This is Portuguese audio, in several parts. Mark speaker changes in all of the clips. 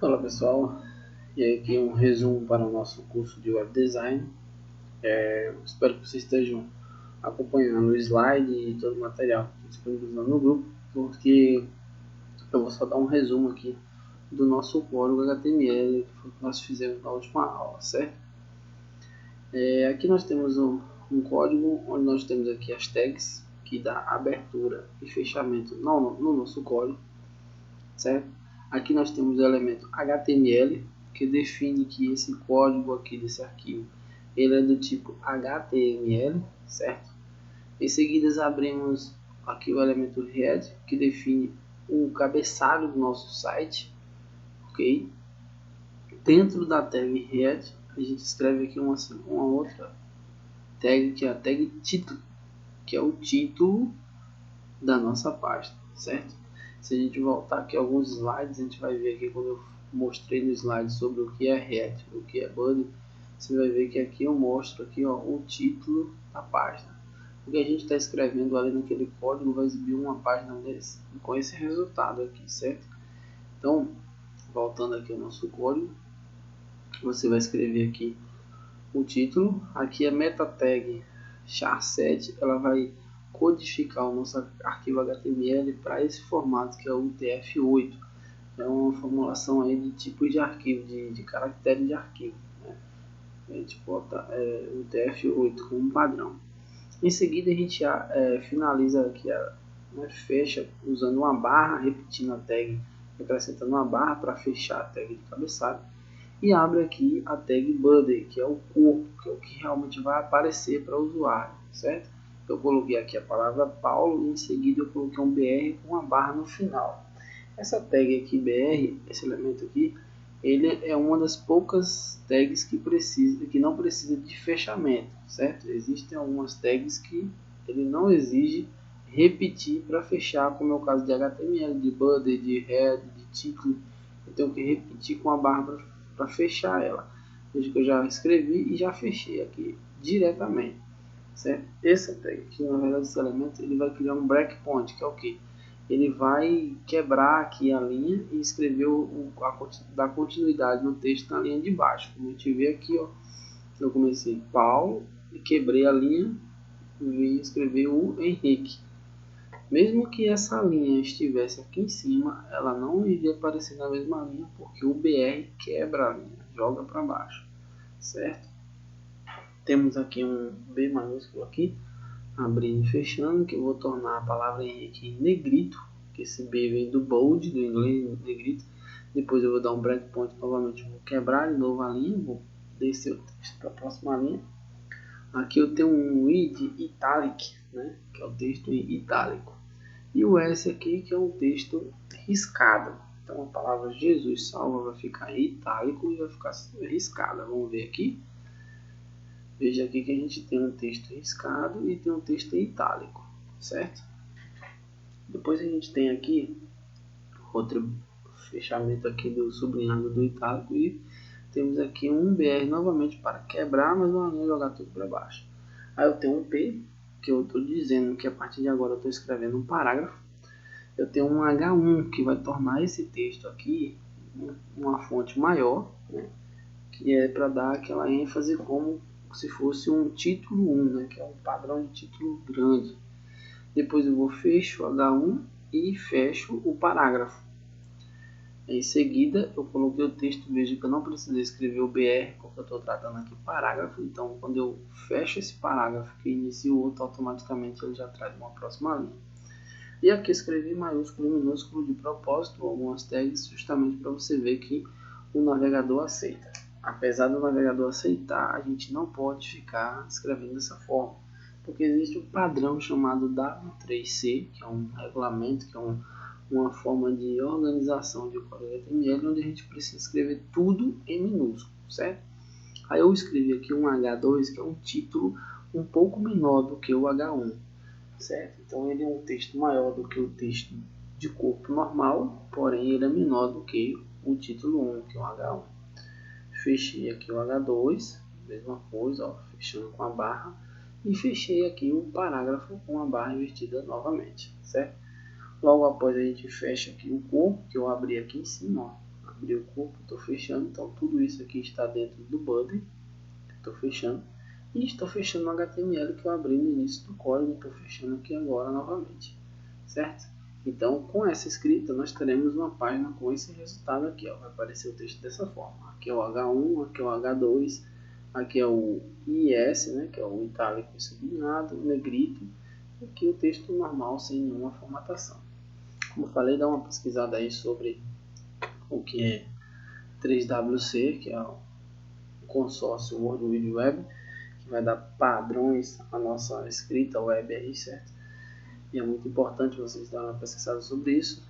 Speaker 1: Olá pessoal, e aqui um resumo para o nosso curso de Web Design. Espero que vocês estejam acompanhando o slide e todo o material que estou disponibilizando no grupo, porque eu vou só dar um resumo aqui do nosso código HTML que foi o que nós fizemos na última aula, certo? Aqui nós temos um código onde nós temos aqui as tags que dá abertura e fechamento no nosso código, certo? Aqui nós temos o elemento HTML, que define que esse código aqui desse arquivo ele é do tipo HTML, certo? Em seguida abrimos aqui o elemento head, que define o cabeçalho do nosso site, ok? Dentro da tag head a gente escreve aqui uma outra tag, que é a tag título, que é o título da nossa página, certo? Se a gente voltar aqui alguns slides, a gente vai ver aqui quando eu mostrei no slide sobre o que é head, o que é body, você vai ver que aqui eu mostro aqui, ó, o título da página. O que a gente está escrevendo ali naquele código vai exibir uma página desse, com esse resultado aqui, certo? Então, voltando aqui ao nosso código, você vai escrever aqui o título, aqui a meta tag char7, ela vai codificar o nosso arquivo HTML para esse formato que é o UTF-8. É uma formulação aí de tipos de arquivo, de caractere de arquivo, né? A gente bota UTF-8 como padrão. Em seguida a gente finaliza aqui, fecha usando uma barra, repetindo a tag, acrescentando uma barra para fechar a tag de cabeçalho. E abre aqui a tag body, que é o corpo, que é o que realmente vai aparecer para o usuário, certo? Eu coloquei aqui a palavra Paulo e em seguida eu coloquei um BR com uma barra no final. Essa tag aqui BR, esse elemento aqui, ele é uma das poucas tags que não precisa de fechamento, certo? Existem algumas tags que ele não exige repetir para fechar, como é o caso de HTML, de body, de head, de título. Eu tenho que repetir com a barra para fechar ela. Veja que eu já escrevi e já fechei aqui diretamente, certo? Essa tag aqui, na verdade, esse elemento ele vai criar um breakpoint, que é o que? Ele vai quebrar aqui a linha e escrever dar continuidade no texto na linha de baixo. Como a gente vê aqui, ó, eu comecei Paulo e quebrei a linha e vim escrever o Henrique. Mesmo que essa linha estivesse aqui em cima, ela não iria aparecer na mesma linha, porque o BR quebra a linha, joga para baixo, certo? Temos aqui um B maiúsculo aqui, abrindo e fechando, que eu vou tornar a palavra Henrique em negrito, que esse B vem do bold, do inglês negrito. Depois eu vou dar um breakpoint novamente, vou quebrar de novo a linha, vou descer o texto para a próxima linha. Aqui eu tenho um I de italic, né, que é o texto em itálico. E o S aqui, que é um texto riscado. Então a palavra Jesus salva vai ficar em itálico e vai ficar riscada. Vamos ver aqui. Veja aqui que a gente tem um texto riscado e tem um texto em itálico, certo? Depois a gente tem aqui outro fechamento aqui do sublinhado do itálico e temos aqui um BR novamente para quebrar, mas não jogar tudo para baixo. Aí eu tenho um P, que eu estou dizendo que a partir de agora eu estou escrevendo um parágrafo. Eu tenho um H1 que vai tornar esse texto aqui uma fonte maior, né, que é para dar aquela ênfase como se fosse um título 1, né, que é um padrão de título grande. Depois eu vou fecho H1 e fecho o parágrafo. Em seguida eu coloquei o texto, veja que eu não precisei escrever o BR, porque eu estou tratando aqui parágrafo, então quando eu fecho esse parágrafo que inicia o outro, automaticamente ele já traz uma próxima linha. E aqui escrevi maiúsculo e minúsculo de propósito, algumas tags, justamente para você ver que o navegador aceita. Apesar do navegador aceitar, a gente não pode ficar escrevendo dessa forma, porque existe um padrão chamado W3C, que é um regulamento, que é uma forma de organização de código HTML, onde a gente precisa escrever tudo em minúsculo, certo? Aí eu escrevi aqui um H2, que é um título um pouco menor do que o H1. Certo? Então ele é um texto maior do que o texto de corpo normal, porém ele é menor do que o título 1, que é o H1. Fechei aqui o H2, mesma coisa, ó, fechando com a barra, e fechei aqui o parágrafo com a barra invertida novamente, certo? Logo após a gente fecha aqui o corpo, que eu abri aqui em cima, ó, de o corpo, estou fechando, então tudo isso aqui está dentro do body, estou fechando, e estou fechando o HTML que eu abri no início do código, estou fechando aqui agora novamente, certo? Então, com essa escrita, nós teremos uma página com esse resultado aqui, ó. Vai aparecer o texto dessa forma. Aqui é o H1, aqui é o H2, aqui é o IS, né, que é o itálico sublinhado, o negrito, e aqui o texto normal, sem nenhuma formatação. Como eu falei, dá uma pesquisada aí sobre o que é 3WC, que é o consórcio World Wide Web, que vai dar padrões à nossa escrita web aí, certo? E é muito importante vocês darem uma pesquisada sobre isso.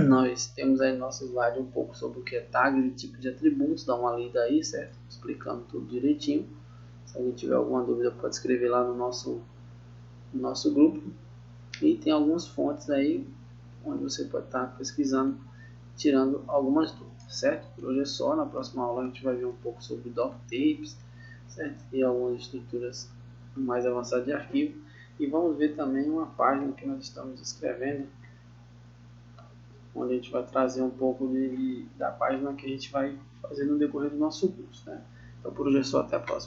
Speaker 1: Nós temos aí no nosso slide um pouco sobre o que é tag e tipo de atributos, dá uma lida aí, certo? Explicando tudo direitinho. Se alguém tiver alguma dúvida, pode escrever lá no nosso grupo. E tem algumas fontes aí, onde você pode estar pesquisando, tirando algumas dúvidas, certo? Por hoje é só, na próxima aula a gente vai ver um pouco sobre doctapes, certo? E algumas estruturas mais avançadas de arquivo. E vamos ver também uma página que nós estamos escrevendo, onde a gente vai trazer um pouco da página que a gente vai fazer no decorrer do nosso curso, né? Então por hoje é só, até a próxima.